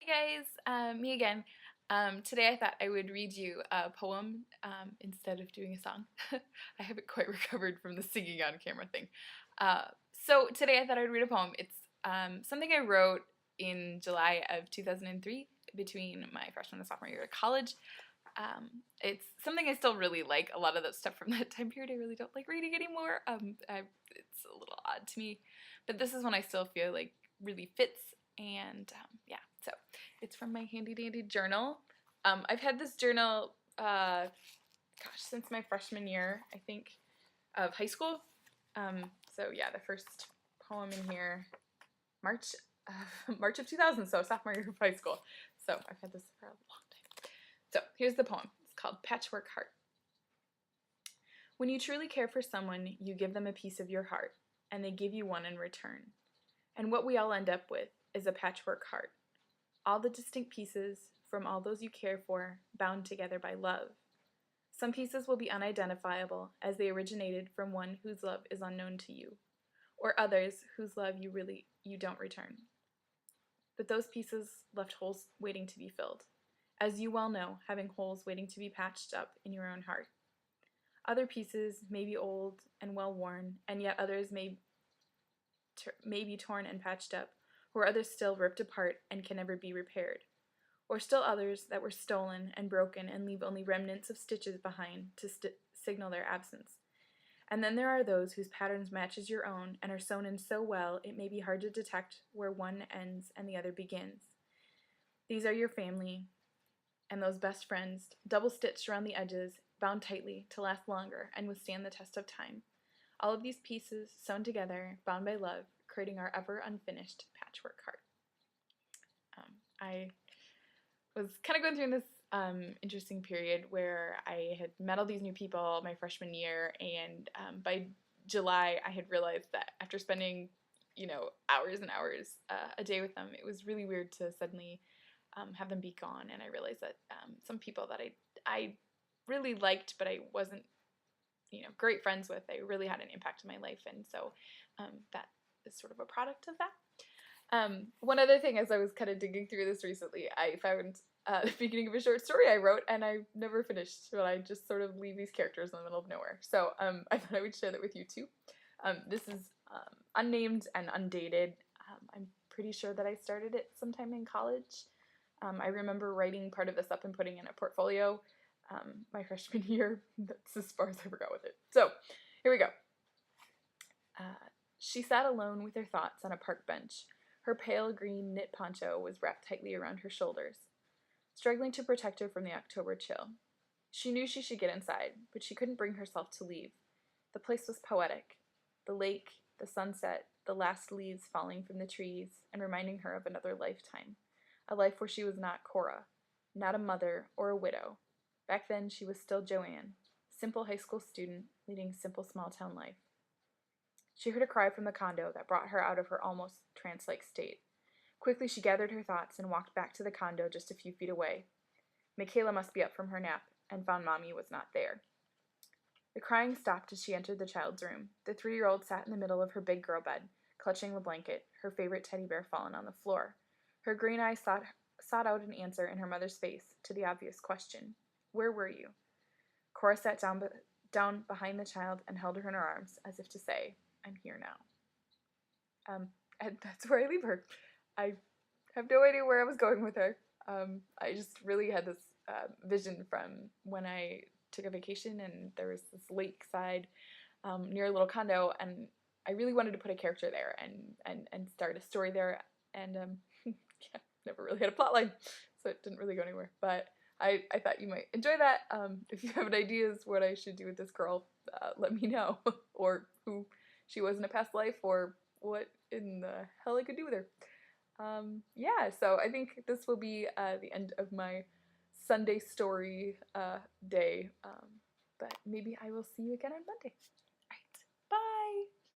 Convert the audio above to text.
Hey guys, me again. Today I thought I would read you a poem instead of doing a song. I haven't quite recovered from the singing on camera thing. So today I thought I'd read a poem. It's something I wrote in July of 2003 between my freshman and sophomore year of college. It's something I still really like. A lot of that stuff from that time period I really don't like reading anymore. It's a little odd to me, but this is one I still feel like really fits. And yeah, so it's from my handy dandy journal. I've had this journal, since my freshman year, I think, of high school. So yeah, the first poem in here, March, March of 2000, so sophomore year of high school. So I've had this for a long time. So here's the poem. It's called Patchwork Heart. When you truly care for someone, you give them a piece of your heart, and they give you one in return. And what we all end up with is a patchwork heart. All the distinct pieces from all those you care for, bound together by love. Some pieces will be unidentifiable, as they originated from one whose love is unknown to you, or others whose love you don't return. But those pieces left holes waiting to be filled, as you well know, having holes waiting to be patched up in your own heart. Other pieces may be old and well worn, and yet others may be torn and patched up, or others still ripped apart and can never be repaired, or still others that were stolen and broken and leave only remnants of stitches behind to signal their absence. And then there are those whose patterns matches your own and are sewn in so well it may be hard to detect where one ends and the other begins. These are your family and those best friends, double-stitched around the edges, bound tightly to last longer and withstand the test of time. All of these pieces sewn together, bound by love, creating our ever unfinished patchwork heart. I was kind of going through this interesting period where I had met all these new people my freshman year, and by July I had realized that after spending, hours and hours a day with them, it was really weird to suddenly have them be gone. And I realized that some people that I really liked, but I wasn't, great friends with, they really had an impact on my life, and so that is sort of a product of that. One other thing, as I was kind of digging through this recently, I found the beginning of a short story I wrote, and I never finished, but I just sort of leave these characters in the middle of nowhere. So I thought I would share that with you too. This is unnamed and undated. I'm pretty sure that I started it sometime in college. I remember writing part of this up and putting in a portfolio my freshman year. That's as far as I ever got with it. So here we go. She sat alone with her thoughts on a park bench. Her pale green knit poncho was wrapped tightly around her shoulders, struggling to protect her from the October chill. She knew she should get inside, but she couldn't bring herself to leave. The place was poetic. The lake, the sunset, the last leaves falling from the trees and reminding her of another lifetime. A life where she was not Cora, not a mother or a widow. Back then she was still Joanne, simple high school student leading simple small town life. She heard a cry from the condo that brought her out of her almost trance-like state. Quickly she gathered her thoughts and walked back to the condo just a few feet away. Michaela must be up from her nap, and found Mommy was not there. The crying stopped as she entered the child's room. The 3-year-old sat in the middle of her big girl bed, clutching the blanket, her favorite teddy bear fallen on the floor. Her green eyes sought out an answer in her mother's face to the obvious question. Where were you? Cora sat down behind the child and held her in her arms, as if to say, I'm here now. And that's where I leave her. I have no idea where I was going with her. I just really had this vision from when I took a vacation, and there was this lakeside near a little condo, and I really wanted to put a character there and start a story there, and yeah, never really had a plot line, so it didn't really go anywhere. But I thought you might enjoy that. If you have any ideas what I should do with this girl, let me know, or who she was in a past life, or what in the hell I could do with her. Yeah, so I think this will be the end of my Sunday story day, but maybe I will see you again on Monday.